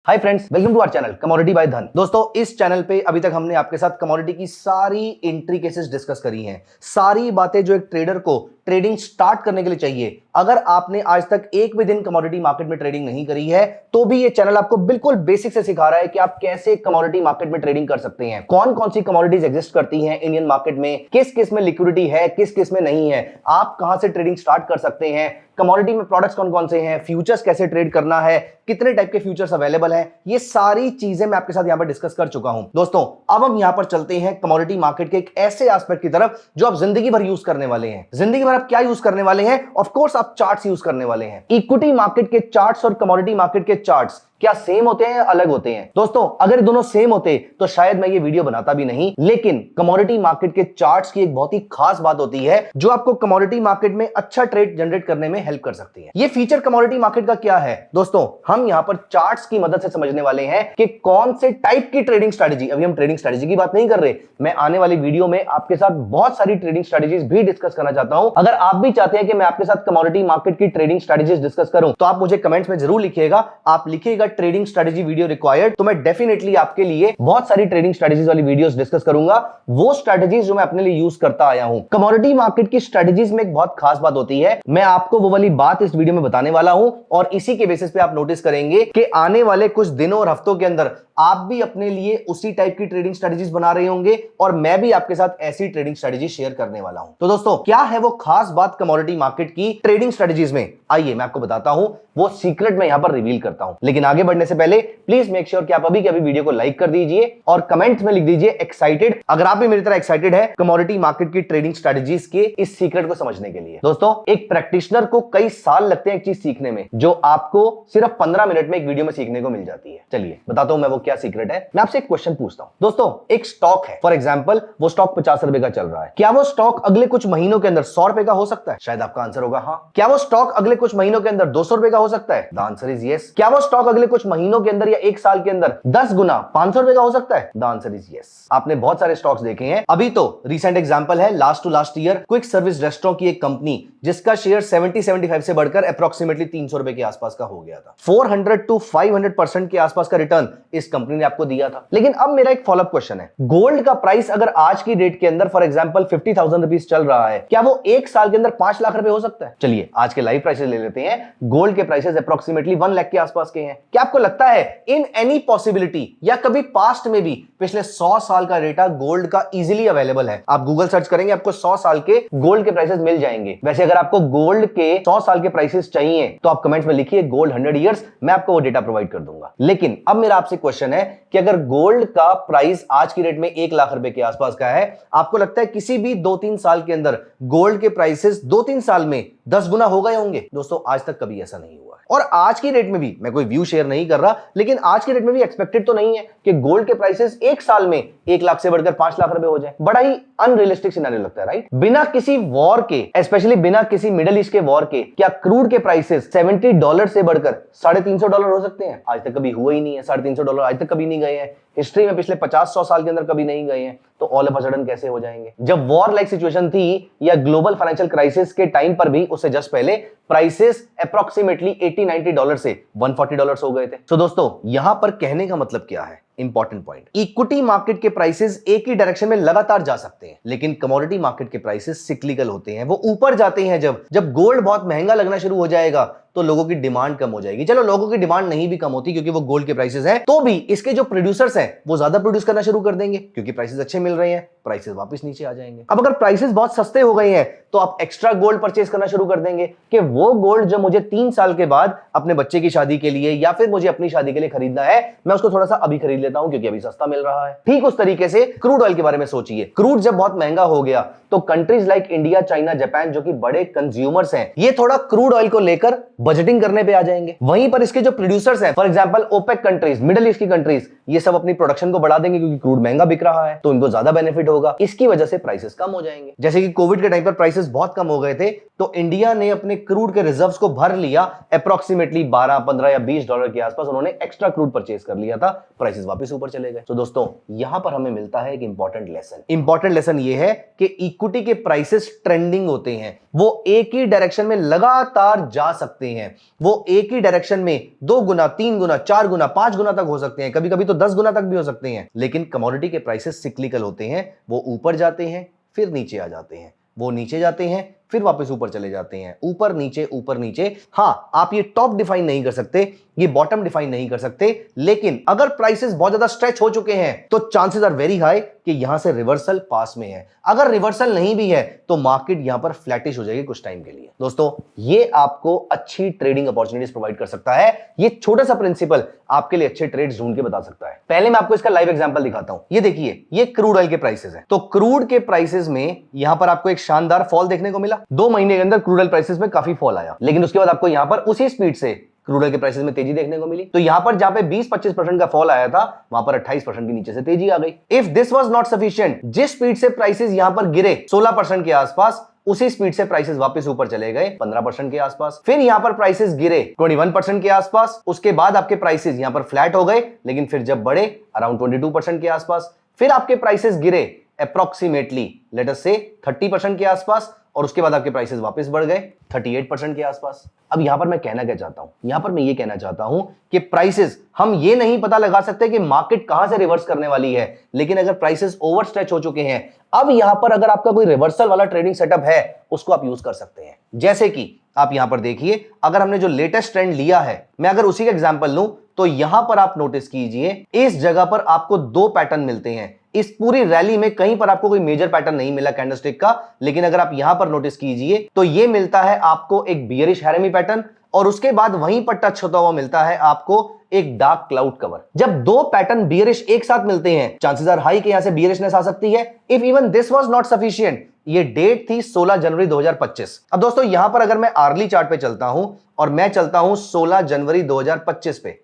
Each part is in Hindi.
Hi friends, welcome to our channel commodity by Dhan. दोस्तों, इस चैनल पे अभी तक हमने आपके साथ कमोडिटी की सारी एंट्री केसेस डिस्कस करी हैं, सारी बातें जो एक ट्रेडर को ट्रेडिंग स्टार्ट करने के लिए चाहिए। अगर आपने आज तक एक भी दिन कमोडिटी मार्केट में ट्रेडिंग नहीं करी है तो भी ये चैनल आपको बिल्कुल बेसिक से सिखा रहा है कि आप कैसे कमोडिटी मार्केट में ट्रेडिंग कर सकते हैं, कौन कौन सी कमोडिटीज एग्जिस्ट करती हैं इंडियन मार्केट में, किस किस में लिक्विडिटी है, किस किस में नहीं है, आप कहां से ट्रेडिंग स्टार्ट कर सकते हैं, कमोडिटी में प्रोडक्ट्स कौन कौन से हैं, फ्यूचर्स कैसे ट्रेड करना है, कितने टाइप के फ्यूचर्स अवेलेबल हैं, ये सारी चीजें मैं आपके साथ यहां पर डिस्कस कर चुका हूं। दोस्तों, अब हम यहां पर चलते हैं कमोडिटी मार्केट के एक ऐसे एस्पेक्ट की तरफ जो आप जिंदगी भर यूज करने वाले हैं। जिंदगी भर आप क्या यूज करने वाले हैं? ऑफ कोर्स आप चार्ट्स यूज करने वाले हैं। इक्विटी मार्केट के चार्ट्स और कमोडिटी मार्केट के चार्ट्स क्या सेम होते हैं या अलग होते हैं? दोस्तों, अगर दोनों सेम होते तो शायद मैं ये वीडियो बनाता भी नहीं, लेकिन कमोडिटी मार्केट के चार्ट्स की एक बहुत ही खास बात होती है जो आपको कमोडिटी मार्केट में अच्छा ट्रेड जनरेट करने में हेल्प कर सकती है। ये फीचर कमोडिटी मार्केट का क्या है? दोस्तों, हम यहां पर चार्ट्स की मदद से समझने वाले हैं कि कौन से टाइप की ट्रेडिंग स्ट्रेटेजी, अभी हम ट्रेडिंग स्ट्रेटेजी की बात नहीं कर रहे, मैं आने वाली वीडियो में आपके साथ बहुत सारी ट्रेडिंग स्ट्रेटेजीज भी डिस्कस करना चाहता हूं। अगर आप भी चाहते हैं कि मैं आपके साथ कमोडिटी मार्केट की ट्रेडिंग स्ट्रेटेजीज डिस्कस करूं तो आप मुझे कमेंट्स में जरूर लिखिएगा। आप लिखिएगा ट्रेडिंग स्ट्रेटेजी वीडियो रिक्वायर्ड, तो मैं डेफिनेटली आपके लिए बहुत सारी ट्रेडिंग स्ट्रेटेजीज वाली वीडियोस डिस्कस करूंगा, वो स्ट्रेटेजीज जो मैं अपने लिए यूज करता आया हूं। कमोडिटी मार्केट की स्ट्रेटेजीज में एक बहुत खास बात होती है, मैं आपको वो वाली बात इस वीडियो में बताने वाला हूं और इसी के बेसिस पे आप नोटिस करेंगे कि आने वाले कुछ दिनों और हफ्तों के अंदर आप भी अपने लिए उसी टाइप की ट्रेडिंग स्ट्रेटेजीज बना रहे होंगे और मैं भी आपके साथ ऐसी ट्रेडिंग स्ट्रेटेजी शेयर करने वाला हूं। तो दोस्तों, क्या है वो खास बात कमोडिटी मार्केट की ट्रेडिंग स्ट्रेटेजीज में? आइए मैं आपको बताता हूं, वो सीक्रेट मैं यहां पर रिवील करता हूं। लेकिन आगे बढ़ने से पहले प्लीज मेक श्योर कि आप अभी के अभी वीडियो को लाइक कर दीजिए और कमेंट्स में लिख दीजिए एक्साइटेड, अगर आप भी मेरी तरह एक्साइटेड है कमोडिटी मार्केट की ट्रेडिंग स्ट्रेटेजीज के इस सीक्रेट को समझने के लिए। दोस्तों, एक प्रैक्टिशनर को कई साल लगते हैं एक चीज सीखने में जो आपको सिर्फ 15 मिनट में एक वीडियो में सीखने को मिल जाती है। चलिए बताता हूं मैं वो क्या सीक्रेट है। मैं आपसे एक क्वेश्चन पूछता हूं। दोस्तों, एक स्टॉक है, फॉर एग्जांपल वो स्टॉक 50 रुपए का चल रहा है। क्या वो स्टॉक अगले कुछ महीनों के अंदर 100 रुपए का हो सकता है? शायद आपका आंसर होगा हाँ। क्या वो स्टॉक अगले कुछ महीनों के अंदर 200 रुपए का हो सकता है? The answer is yes. क्या वो स्टॉक अगले कुछ महीनों के अंदर या एक साल के अंदर 10 गुना 500 रुपए का हो सकता है? The answer is yes. आपने बहुत सारे स्टॉक्स देखे हैं। अभी तो रिसेंट एग्जांपल है last to last year quick service restaurant की एक कंपनी जिसका शेयर 70-75 से बढ़कर अप्रोक्सीमेटली 300 रुपए के आसपास का हो गया था। 400 to 500% के आसपास का रिटर्न इस कंपनी ने आपको दिया था। लेकिन अब मेरा एक फॉलोअप क्वेश्चन है, गोल्ड का प्राइस अगर आज की डेट के अंदर फॉर एग्जांपल 50,000 रुपीज चल रहा है, क्या वो एक साल के अंदर 5 लाख रुपए हो सकता है? चलिए आज के लाइव प्राइसेस ले लेते हैं। गोल्ड के प्राइसेस अप्रोक्सीमेटली 1 लाख के आसपास के हैं। क्या आपको लगता है इन एनी पॉसिबिलिटी या कभी पास्ट में भी पिछले 100 साल का डेटा गोल्ड का इजीली अवेलेबल है? आप गूगल सर्च करेंगे आपको 100 साल के गोल्ड के प्राइसेस मिल जाएंगे। वैसे अगर आपको गोल्ड के 100 साल के प्राइसेस चाहिए तो आप कमेंट्स में लिखिए गोल्ड 100 इयर्स, मैं आपको वो डेटा प्रोवाइड कर दूंगा। लेकिन अब मेरा आपसे क्वेश्चन है कि अगर गोल्ड का प्राइस आज की डेट में 1 लाख रुपए के आसपास का है, आपको लगता है किसी भी 2-3 साल के अंदर गोल्ड के प्राइसेस 2-3 साल में 10 गुना हो गए होंगे? दोस्तों, आज तक कभी ऐसा नहीं हुआ। और आज की डेट में भी मैं कोई व्यू शेयर नहीं कर रहा, लेकिन आज की डेट में भी एक्सपेक्टेड तो नहीं है कि गोल्ड के प्राइसेस एक साल में 1 लाख से बढ़कर 5 लाख रुपए हो जाए। बड़ा ही अनरियलिस्टिक सिनेरियो लगता है, राइट? बिना किसी वॉर के, स्पेशली बिना किसी मिडिल ईस्ट के वॉर के, क्या क्रूड के प्राइसेस $70 से बढ़कर $350 हो सकते हैं? आज तक कभी हुआ ही नहीं है। $350 आज तक कभी नहीं गए हैं हिस्ट्री में, पिछले 50-100 साल के अंदर कभी नहीं गए हैं। तो ऑल ऑफ अ सडन कैसे हो जाएंगे? जब वॉर लाइक सिचुएशन थी या ग्लोबल फाइनेंशियल क्राइसिस के टाइम पर भी उससे जस्ट पहले प्राइसेस अप्रोक्सीमेटली $80-90 से $140 हो गए थे। तो दोस्तों, यहां पर कहने का मतलब क्या है? इंपॉर्टेंट पॉइंट, इक्विटी मार्केट के प्राइसेस एक ही डायरेक्शन में लगातार जा सकते हैं, लेकिन कमोडिटी मार्केट के प्राइसेस सिक्लिकल होते हैं। वो ऊपर जाते हैं जब गोल्ड बहुत महंगा लगना शुरू हो जाएगा तो लोगों की डिमांड कम हो जाएगी। चलो, लोगों की डिमांड नहीं भी कम होती क्योंकि वो गोल्ड के प्राइसेस हैं, तो भी इसके जो प्रोड्यूसर्स हैं वो ज्यादा प्रोड्यूस करना शुरू कर देंगे क्योंकि प्राइसेस अच्छे मिल रहे हैं, प्राइसेस वापस नीचे आ जाएंगे। अब अगर प्राइसेस बहुत सस्ते हो गए हैं तो आप एक्स्ट्रा गोल्ड परचेज करना शुरू कर देंगे कि वो गोल्ड जो मुझे 3 साल के बाद अपने बच्चे की शादी के लिए या फिर मुझे अपनी शादी के लिए खरीदना है, मैं उसको थोड़ा सा अभी खरीद लेता हूं क्योंकि अभी सस्ता मिल रहा है। ठीक उस तरीके से क्रूड ऑयल के बारे में सोचिए। क्रूड जब बहुत महंगा हो गया तो countries like India, China, Japan जो कि बड़े कंज्यूमर्स हैं, ये थोड़ा क्रूड ऑयल को लेकर बजटिंग करने पे आ जाएंगे। वहीं पर इसके जो प्रोड्यूसर्स हैं, for example OPEC countries, middle east की कंट्रीज, ये सब अपनी प्रोडक्शन को बढ़ा देंगे क्योंकि क्रूड महंगा बिक रहा है, तो इनको ज्यादा बेनिफिट होगा। इसकी वजह से प्राइसेस कम हो जाएंगे। जैसे कि कोविड के टाइम पर प्राइसेस बहुत कम हो गए थे तो इंडिया ने अपने क्रूड के रिजर्व्स को भर लिया, अप्रोक्सीमेटली 12, 15 या $20 के आसपास उन्होंने एक्स्ट्रा क्रूड परचेज कर लिया था, प्राइसेस वापस ऊपर चले गए। तो दोस्तों, यहां पर हमें मिलता है एक इंपॉर्टेंट लेसन ये है कि इक्विटी के प्राइसेस ट्रेंडिंग होते हैं, वो एक ही डायरेक्शन में लगातार जा सकते सकते हैं, वो एक ही डायरेक्शन में 2 गुना, 3 गुना, 4 गुना, 5 गुना तक हो सकते हैं, कभी कभी तो 10 गुना तक भी हो सकते हैं। लेकिन कमोडिटी के प्राइसेस सिक्लिकल होते हैं, वो ऊपर जाते हैं फिर नीचे आ जाते हैं, वो नीचे जाते हैं फिर वापस ऊपर चले जाते हैं, ऊपर नीचे ऊपर नीचे। हां, आप ये टॉप डिफाइन नहीं कर सकते, ये बॉटम डिफाइन नहीं कर सकते, लेकिन अगर प्राइसेस बहुत ज्यादा स्ट्रेच हो चुके हैं तो चांसेस आर वेरी हाई कि यहां से रिवर्सल पास में है। अगर रिवर्सल नहीं भी है तो मार्केट यहां पर फ्लैटिश हो जाएगी कुछ टाइम के लिए। दोस्तों, ये आपको अच्छी ट्रेडिंग अपॉर्चुनिटीज प्रोवाइड कर सकता है। ये छोटा सा प्रिंसिपल आपके लिए अच्छे ट्रेड्स ढूंढ के बता सकता है। पहले मैं आपको इसका लाइव एग्जांपल दिखाता हूं। ये देखिए, ये क्रूड ऑयल के प्राइसेस हैं। तो क्रूड के प्राइसेस में यहां पर आपको एक शानदार फॉल देखने को मिला। 2 महीने के अंदर क्रूड ऑयल प्राइसेस में काफी फॉल आया, लेकिन उसके बाद आपको यहां पर उसी स्पीड से क्रूड ऑयल के प्राइसेस में तेजी देखने को मिली। तो यहां पर जहां पे 20-25% का फॉल आया था, वहां पर 28% के नीचे से तेजी आ गई। If this was not sufficient, जिस स्पीड से प्राइसेस यहां पर गिरे 16% के आसपास, उसी स्पीड से प्राइसेस वापस ऊपर चले गए 15% के आसपास। फिर यहां पर प्राइसेस गिरे 21% के आसपास, उसके बाद आपके प्राइसेस यहां पर फ्लैट हो गए, लेकिन फिर जब बढ़े अराउंड 22% के आसपास। फिर आपके प्राइसेस गिरे अप्रोक्सीमेटली लेट अस से 30% के आसपास, और उसके बाद आपके प्राइसेस वापस बढ़ गए 38% के आसपास। अब यहां पर मैं कहना क्या चाहता हूं, यहां पर मैं ये कहना चाहता हूं कि प्राइसेस, हम ये नहीं पता लगा सकते कि मार्केट कहां से रिवर्स करने वाली है, लेकिन अगर प्राइसेस ओवर स्ट्रेच हो चुके हैं, अब यहां पर अगर आपका कोई रिवर्सल वाला ट्रेडिंग सेटअप है, उसको आप यूज कर सकते हैं। जैसे कि आप यहां पर देखिए, अगर हमने जो लेटेस्ट ट्रेंड लिया है, मैं अगर उसी का एग्जांपल लूं, तो यहां पर आप नोटिस कीजिए, इस जगह पर आपको 2 पैटर्न मिलते हैं। इस पूरी रैली में कहीं पर आपको कोई मेजर पैटर्न नहीं मिला कैंडलस्टिक का, लेकिन अगर आप यहां पर नोटिस कीजिए तो यह मिलता है आपको एक बियरिश हैरेमी पैटर्न, और उसके बाद वहीं पर टच होता हुआ मिलता है आपको एक डार्क क्लाउड कवर। जब 2 पैटर्न बियरिश एक साथ मिलते हैं, चांसेस आर हाई कि यहां से बियरिशनेस आ सकती है। If even this was not sufficient, ये डेट थी 16 जनवरी 2025। अब दोस्तों, यहां पर अगर मैं आर्ली चार्ट पे चलता हूं और मैं चलता हूं 16 जनवरी 2025 पे।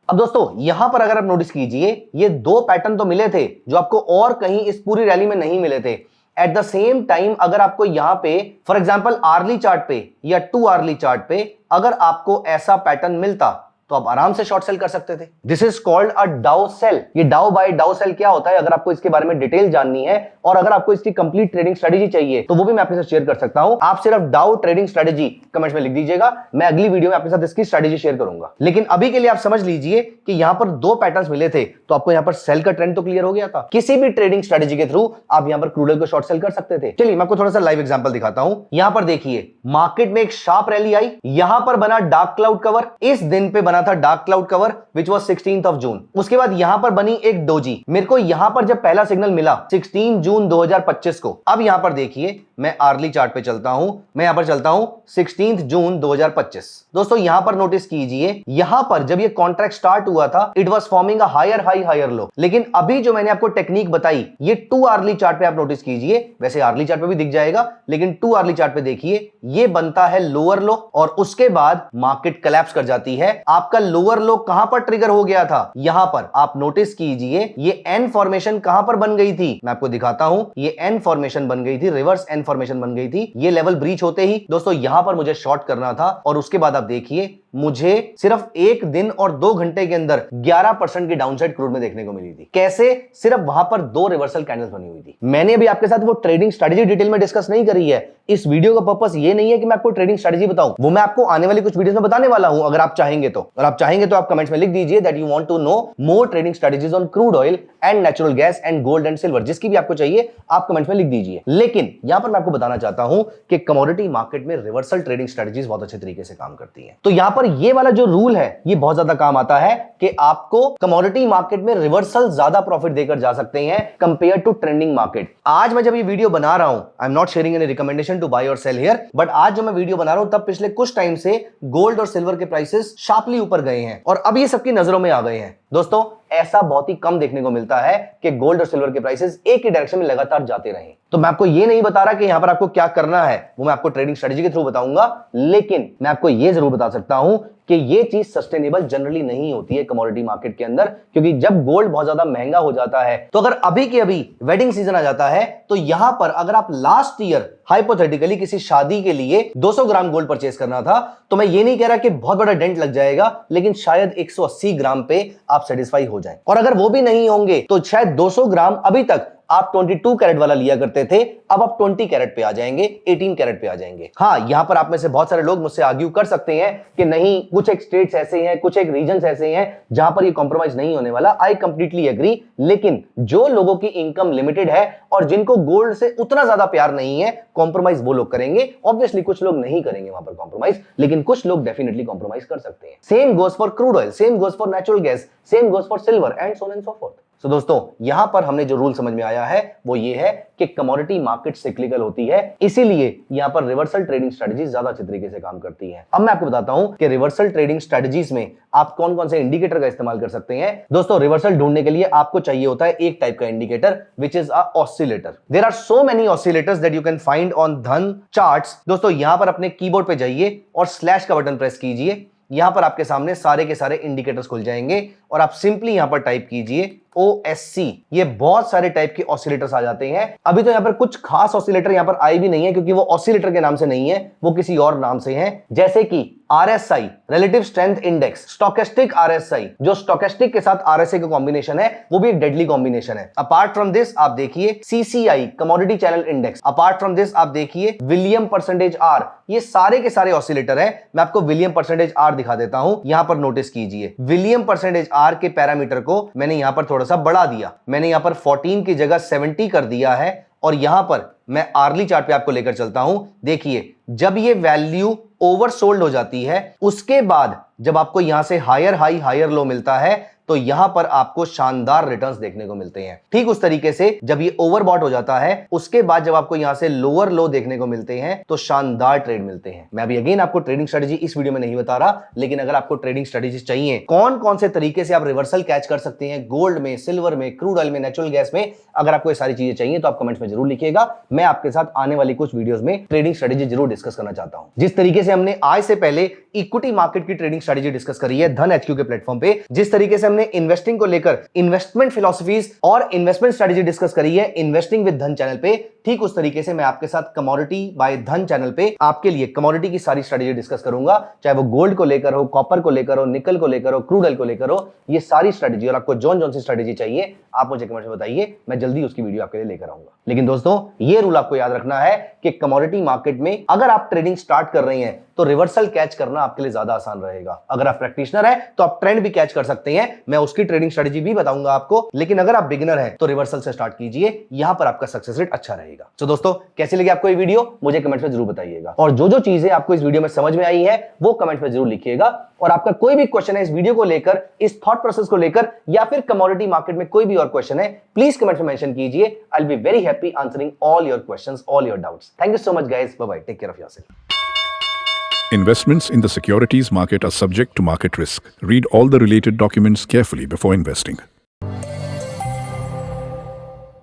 अब दोस्तों, यहां पर अगर आप नोटिस कीजिए, ये 2 पैटर्न तो मिले थे जो आपको और कहीं इस पूरी रैली में नहीं मिले थे। एट द सेम टाइम अगर आपको यहां पे फॉर एग्जांपल आर्ली चार्ट पे या 2 आर्ली चार्ट पे अगर आपको ऐसा पैटर्न मिलता, तो आप आराम से शॉर्ट सेल कर सकते थे। दिस इज कॉल्ड अ डाउ सेल। ये डाउ बाय डाउ सेल क्या होता है, अगर आपको इसके बारे में डिटेल जाननी है और अगर आपको इसकी कंप्लीट ट्रेडिंग स्ट्रेटेजी चाहिए, तो वो भी मैं आपके साथ शेयर कर सकता हूं। आप सिर्फ डाउ ट्रेडिंग स्ट्रेटेजी कमेंट्स में लिख दीजिएगा, मैं अगली वीडियो में आपके साथ इसकी स्ट्रेटेजी शेयर करूंगा। लेकिन अभी के लिए आप समझ लीजिए कि यहां पर 2 पैटर्न्स मिले थे, तो आपको यहां पर सेल का ट्रेंड तो क्लियर हो गया था। किसी भी ट्रेडिंग स्ट्रेटेजी के थ्रू आप यहां पर क्रूड ऑयल को शॉर्ट सेल कर सकते थे। चलिए मैं आपको थोड़ा सा लाइव एग्जांपल दिखाता हूं। यहां पर देखिए, मार्केट में एक शार्प रैली आई, यहां पर बना डार्क क्लाउड कवर, इस दिन पे बना था dark cloud cover which was 16th of June। उसके बाद यहां पर बनी एक डोजी। मेरे को यहां पर जब पहला सिग्नल मिला 16 जून 2025 को। अब यहां पर देखिए, मैं आर्ली चार्ट पे चलता हूं, मैं यहां पर चलता हूं 16 जून 2025। दोस्तों, यहां पर नोटिस कीजिए, यहां पर जब ये कॉन्ट्रैक्ट स्टार्ट हुआ था, it was forming a higher high higher low. लेकिन अभी जो मैंने आपको टेक्निक बताई, ये 2 आर्ली चार्ट पे आप नोटिस कीजिए, वैसे आर्ली चार्ट पे भी दिख जाएगा, लेकिन 2 आर्ली चार्ट पे देखिए, ये बनता है लोअर लो और उसके बाद मार्केट कोलैप्स कर जाती है। आपका लोअर लो कहां पर ट्रिगर हो गया था, यहां पर आप नोटिस कीजिए, ये एन फॉर्मेशन कहां पर बन गई थी, मैं आपको दिखाता हूं। ये एन फॉर्मेशन बन गई थी, रिवर्स एन फॉर्मेशन बन गई थी। ये लेवल ब्रीच होते ही दोस्तों यहां पर मुझे शॉर्ट करना था, और उसके बाद आप देखिए, मुझे सिर्फ 1 दिन और 2 घंटे के अंदर 11% की डाउनसाइड क्रूड में देखने को मिली थी। कैसे? सिर्फ वहां पर 2 रिवर्सल कैंडल्स बनी हुई थी। मैंने अभी आपके साथ वो ट्रेडिंग स्ट्रेटेजी डिटेल में डिस्कस नहीं करी है। इस वीडियो का पर्पस ये नहीं है कि मैं आपको ट्रेडिंग स्ट्रेटेजी बताऊं, वो मैं आपको आने वाली कुछ वीडियोस में बताने वाला हूं। अगर आप चाहेंगे तो, और आप चाहेंगे तो आप कमेंट्स में लिख दीजिए that you want to know more trading strategies on crude oil and natural gas and gold and silver. जिसकी भी आपको चाहिए आप कमेंट्स में लिख दीजिए। लेकिन यहां पर मैं आपको बताना चाहता हूं कि कमोडिटी मार्केट में रिवर्सल ट्रेडिंग स्ट्रेटेजीज बहुत अच्छे तरीके से काम करती हैं। तो यहां पर ये वाला जो रूल है, ये बहुत ज्यादा काम आता है कि आपको कमोडिटी मार्केट में रिवर्सल ज्यादा प्रॉफिट देकर जा सकते हैं कंपेयर टू ट्रेंडिंग मार्केट। आज मैं जब ये वीडियो बना रहा हूं, I am not sharing any recommendation to buy और सेल हियर, बट आज जो मैं वीडियो बना रहा हूं, तब पिछले कुछ टाइम से गोल्ड और सिल्वर के प्राइसेस शार्पली ऊपर गए हैं और अब ये सबकी नजरों में आ गए हैं। दोस्तों, ऐसा बहुत ही कम देखने को मिलता है कि गोल्ड और सिल्वर के प्राइसेस एक ही डायरेक्शन में लगातार जाते रहें। तो मैं आपको ये नहीं बता रहा कि यहां पर आपको क्या करना है, वो मैं आपको ट्रेडिंग स्ट्रेटेजी के थ्रू बताऊंगा, लेकिन मैं आपको ये जरूर बता सकता हूं कि ये चीज सस्टेनेबल जनरली नहीं होती है कमोडिटी मार्केट के अंदर, क्योंकि जब गोल्ड बहुत ज्यादा महंगा हो जाता है, तो अगर अभी के अभी वेडिंग सीजन आ जाता है, तो यहां पर अगर आप लास्ट ईयर हाइपोथेटिकली किसी शादी के लिए 200 ग्राम गोल्ड परचेस करना था, तो मैं ये नहीं कह रहा कि बहुत बड़ा डेंट लग जाएगा, लेकिन शायद 180 ग्राम पे आप सेटिस्फाई हो जाए, और अगर वो भी नहीं होंगे तो शायद 200 ग्राम अभी तक आप 22 कैरेट वाला लिया करते थे, अब आप 20 कैरेट पे आ जाएंगे, 18 कैरेट पे आ जाएंगे। हाँ, यहां पर आप में से बहुत सारे लोग मुझसे आर्ग्यू कर सकते हैं कि नहीं, कुछ एक स्टेट्स ऐसे हैं, कुछ एक रीजन्स ऐसे हैं जहां पर ये कॉम्प्रोमाइज नहीं होने वाला। आई कंप्लीटली एग्री, लेकिन जो लोगों की इनकम लिमिटेड है और जिनको गोल्ड से उतना ज्यादा प्यार नहीं है, कॉम्प्रोमाइज वो लोग करेंगे। ऑब्वियसली कुछ लोग नहीं करेंगे वहां पर कॉम्प्रोमाइज, लेकिन कुछ लोग डेफिनेटली कॉम्प्रोमाइज कर सकते हैं। Same goes for crude oil, same goes for natural gas, same goes for silver and so on and so fourth. तो दोस्तों, यहां पर हमने जो रूल समझ में आया है वो ये है कि कमोडिटी मार्केट साइक्लिकल होती है, इसीलिए यहां पर रिवर्सल ट्रेडिंग स्ट्रेटजी ज्यादा अच्छे तरीके से काम करती है। अब मैं आपको बताता हूं कि रिवर्सल ट्रेडिंग स्ट्रेटजीज में आप कौन कौन से इंडिकेटर का इस्तेमाल कर सकते हैं। दोस्तों, रिवर्सल ढूंढने के लिए आपको चाहिए होता है एक टाइप का indicator, which is a oscillator. There are so many oscillators that you can find on Dhan charts. दोस्तों, यहां पर अपने कीबोर्ड पे जाइए और स्लैश का बटन प्रेस कीजिए। यहां पर आपके सामने सारे के सारे इंडिकेटर्स खुल जाएंगे और आप सिंपली यहां पर टाइप कीजिए OSC। ये बहुत सारे टाइप के ऑसिलेटर्स आ जाते हैं। अभी तो यहां पर कुछ खास ऑसिलेटर यहां पर आए भी नहीं है, क्योंकि वो ऑसिलेटर के नाम से नहीं है, वो किसी और नाम से हैं, जैसे कि RSI, relative strength index, stochastic RSI, जो स्टोकेस्टिक के साथ RSI का कॉम्बिनेशन है, वो भी एक डेडली कॉम्बिनेशन है। अपार्ट फ्रॉम दिस आप देखिए CCI, commodity channel index. Apart from this आप देखिए विलियम परसेंटेज R। ये सारे के सारे ऑसिलेटर हैं। मैं आपको विलियम परसेंटेज R दिखा देता हूं, यहां पर नोटिस कीजिए। विलियम परसेंटेज R के पैरामीटर को मैंने यहां पर थोड़ा सा बढ़ा दिया। मैंने यहां पर 14 की जगह 70 कर दिया है, और यहां पर मैं आर्ली चार्ट पे आपको लेकर चलता हूं। देखिए, जब ये वैल्यू ओवरसोल्ड हो जाती है, उसके बाद जब आपको यहां से हायर हाई हायर लो मिलता है, तो यहां पर आपको शानदार रिटर्न्स देखने को मिलते हैं। ठीक उस तरीके से जब ये ओवरबॉट हो जाता है, उसके बाद जब आपको यहां से लोअर लो देखने को मिलते हैं, तो शानदार ट्रेड मिलते हैं। मैं अभी अगेन आपको ट्रेडिंग स्ट्रेटजी इस वीडियो में नहीं बता रहा, लेकिन अगर आपको ट्रेडिंग स्ट्रेटजी चाहिए, कौन कौन से तरीके से आप रिवर्सल कैच कर सकते हैं गोल्ड में, सिल्वर में, क्रूड ऑयल में, नेचुरल गैस में, अगर आपको ये सारी चीजें चाहिए तो आप कमेंट्स में जरूर लिखिएगा। मैं आपके साथ आने वाली कुछ वीडियोस में ट्रेडिंग स्ट्रेटजी जरूर डिस्कस करना चाहता हूं। जिस तरीके से हमने आज से पहले इक्विटी मार्केट की ट्रेडिंग स्ट्रेटजी डिस्कस करी है धन HQ के प्लेटफॉर्म पे, जिस तरीके से हमने इन्वेस्टिंग को लेकर इन्वेस्टमेंट फिलॉसफीज और इन्वेस्टमेंट स्ट्रेटजी डिस्कस करी है इन्वेस्टिंग विद धन चैनल पे, ठीक उस तरीके से मैं आपके साथ कमोडिटी बाय धन चैनल पे आपके लिए कमोडिटी की सारी स्ट्रेटजी डिस्कस करूंगा, चाहे वो गोल्ड को लेकर हो, कॉपर को लेकर हो, निकल को लेकर हो, क्रूड ऑयल को लेकर हो, ये सारी स्ट्रेटजी। और आपको जौन जौन सी स्ट्रेटजी चाहिए आप मुझे कमेंट में बताइए, मैं जल्दी उसकी वीडियो आपके लिए लेकर आऊंगा। लेकिन दोस्तों, ये रूल आपको याद रखना है कि कमोडिटी मार्केट में अगर आप ट्रेडिंग स्टार्ट कर रहे हैं तो रिवर्सल कैच करना आपके लिए ज्यादा आसान रहेगा। अगर आप प्रैक्टिशनर है तो आप ट्रेंड भी कैच कर सकते हैं, मैं उसकी ट्रेडिंग स्ट्रेटजी भी बताऊंगा आपको। लेकिन अगर आप बिगिनर हैं तो रिवर्सल से स्टार्ट कीजिए, यहां पर आपका सक्सेस रेट अच्छा रहेगा। तो दोस्तों, कैसी लगी आपको ये वीडियो मुझे कमेंट में जरूर बताइएगा, और जो जो चीजें आपको इस वीडियो में समझ में आई है वो कमेंट में जरूर लिखिएगा। और आपका कोई भी क्वेश्चन है इस वीडियो को लेकर, इस थॉट प्रोसेस को लेकर, या फिर कमोडिटी मार्केट में कोई भी और क्वेश्चन है, प्लीज कमेंट में मेंशन कीजिए। I will be very happy answering all your questions, all your doubts. Thank you so much guys, bye bye, take care of yourself. Investments in the securities market are subject to market risk. Read all the related documents carefully before investing.